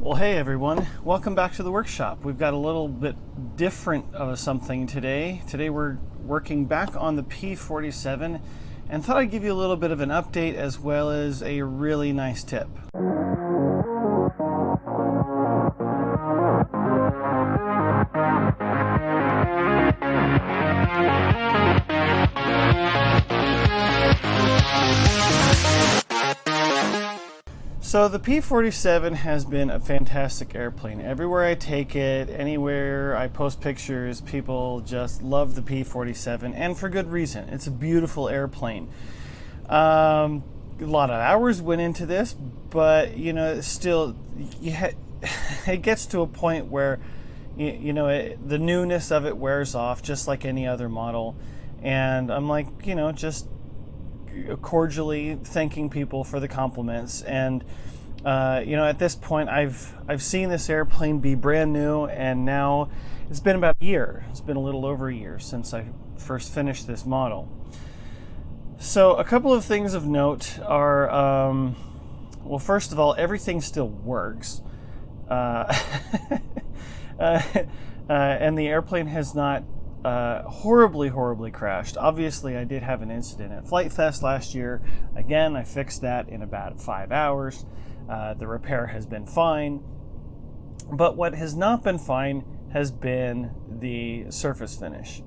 Well, hey everyone, welcome back to the workshop. We've got a little bit different of something today. Today we're working back on the P47 and thought I'd give you a little bit of an update as well as a really nice tip. So the P47 has been a fantastic airplane. Everywhere I take it, anywhere I post pictures, people just love the P47, and for good reason. It's a beautiful airplane. A lot of hours went into this, but still, it gets to a point where the newness of it wears off, just like any other model. And I'm like, just cordially thanking people for the compliments. And at this point I've seen this airplane be brand new, and now it's been about a year. It's been a little over a year since I first finished this model. So a couple of things of note are, well, first of all, everything still works, and the airplane has not horribly crashed. Obviously, I did have an incident at Flight Fest last year. Again, I fixed that in about 5 hours. The repair has been fine. But what has not been fine has been the surface finish.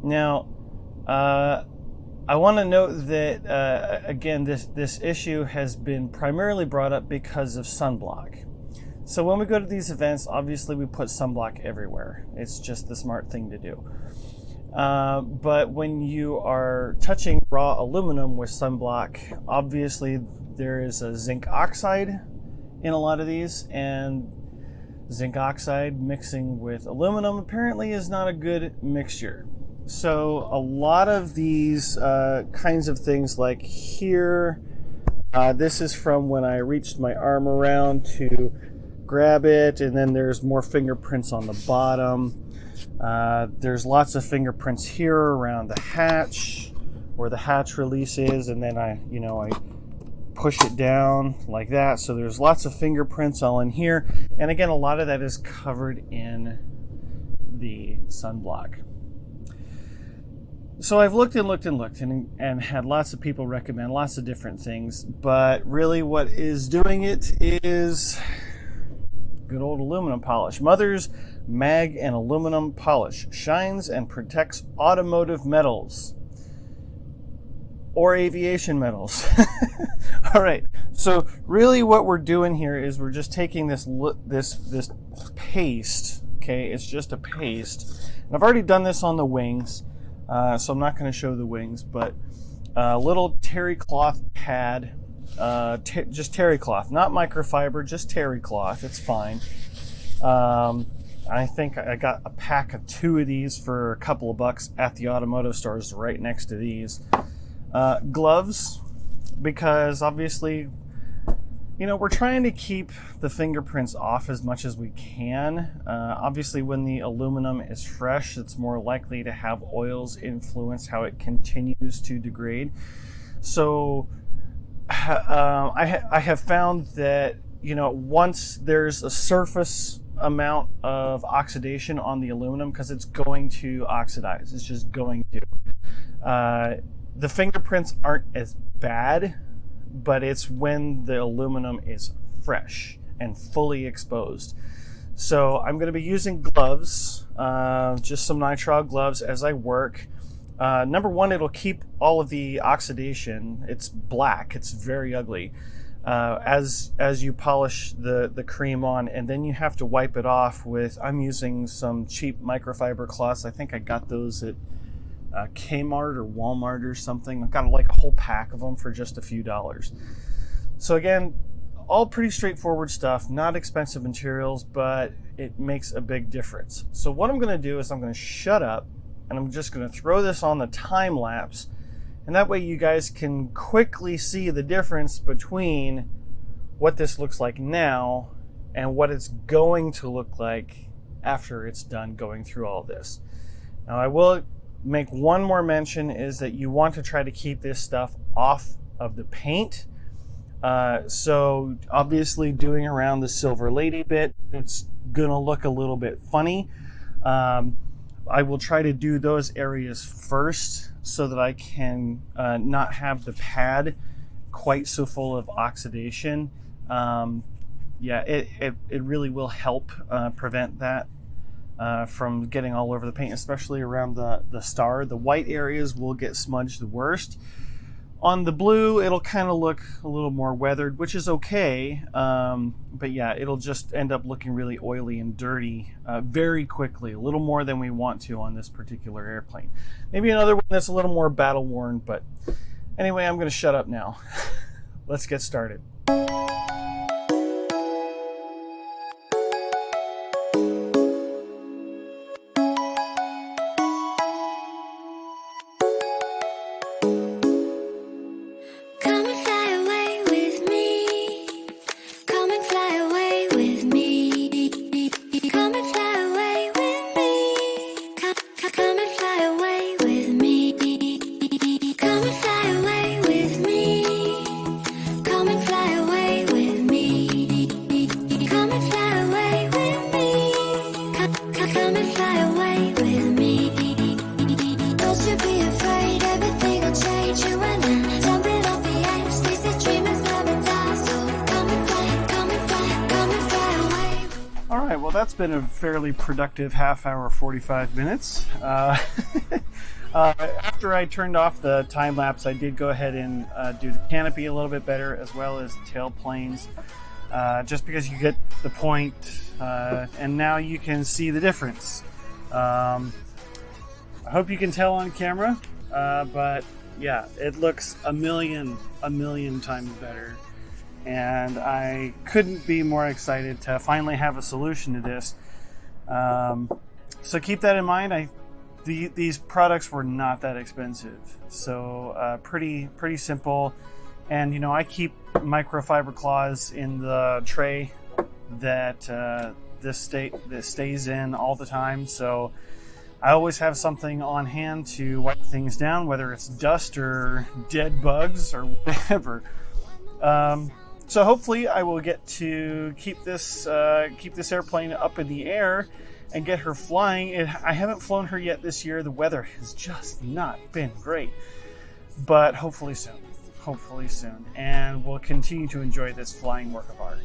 Now, I want to note that, again, this issue has been primarily brought up because of sunblock. So when we go to these events, obviously we put sunblock everywhere. It's just the smart thing to do. But when you are touching raw aluminum with sunblock, obviously there is a zinc oxide in a lot of these, and zinc oxide mixing with aluminum apparently is not a good mixture. So a lot of these kinds of things, like here, this is from when I reached my arm around to grab it, and then there's more fingerprints on the bottom. There's lots of fingerprints here around the hatch where the hatch release is, and then I push it down like that. So there's lots of fingerprints all in here, and again, a lot of that is covered in the sunblock. So I've looked and had lots of people recommend lots of different things, but really what is doing it is good old aluminum polish. Mother's Mag and Aluminum Polish shines and protects automotive metals or aviation metals. All right, so really what we're doing here is we're just taking this paste. Okay, it's just a paste, and I've already done this on the wings, so I'm not going to show the wings, but a little terry cloth pad. Just terry cloth, not microfiber, just terry cloth. It's fine. I think I got a pack of 2 of these for a couple of bucks at the automotive stores right next to these. Gloves, because obviously, we're trying to keep the fingerprints off as much as we can. Obviously, when the aluminum is fresh, it's more likely to have oils influence how it continues to degrade. So I have found that once there's a surface amount of oxidation on the aluminum, because it's going to oxidize, it's just going to. The fingerprints aren't as bad, but it's when the aluminum is fresh and fully exposed. So I'm going to be using gloves, just some nitrile gloves as I work. Number one, it'll keep all of the oxidation. It's black, it's very ugly, as you polish the cream on, and then you have to wipe it off with, I'm using some cheap microfiber cloths. I think I got those at Kmart or Walmart or something. I've got like a whole pack of them for just a few dollars. So again, all pretty straightforward stuff, not expensive materials, but it makes a big difference. So what I'm going to do is I'm going to shut up, and I'm just going to throw this on the time lapse, and that way you guys can quickly see the difference between what this looks like now and what it's going to look like after it's done going through all this. Now, I will make one more mention, is that you want to try to keep this stuff off of the paint. So obviously doing around the silver lady bit, it's gonna look a little bit funny. I will try to do those areas first so that I can not have the pad quite so full of oxidation. Yeah, it really will help prevent that from getting all over the paint, especially around the star. The white areas will get smudged the worst. On the blue, it'll kind of look a little more weathered, which is okay. But yeah, it'll just end up looking really oily and dirty very quickly, a little more than we want to on this particular airplane. Maybe another one that's a little more battle worn, but anyway, I'm going to shut up now. Let's get started. Well, that's been a fairly productive half hour, 45 minutes. After I turned off the time lapse, I did go ahead and do the canopy a little bit better, as well as the tail planes, just because you get the point, and now you can see the difference. I hope you can tell on camera, but yeah, it looks a million times better. And I couldn't be more excited to finally have a solution to this. So keep that in mind. These products were not that expensive, so pretty simple. And you know, I keep microfiber cloths in the tray that this stays in all the time. So I always have something on hand to wipe things down, whether it's dust or dead bugs or whatever. So hopefully I will get to keep this airplane up in the air and get her flying. I haven't flown her yet this year. The weather has just not been great, but hopefully soon. And we'll continue to enjoy this flying work of art.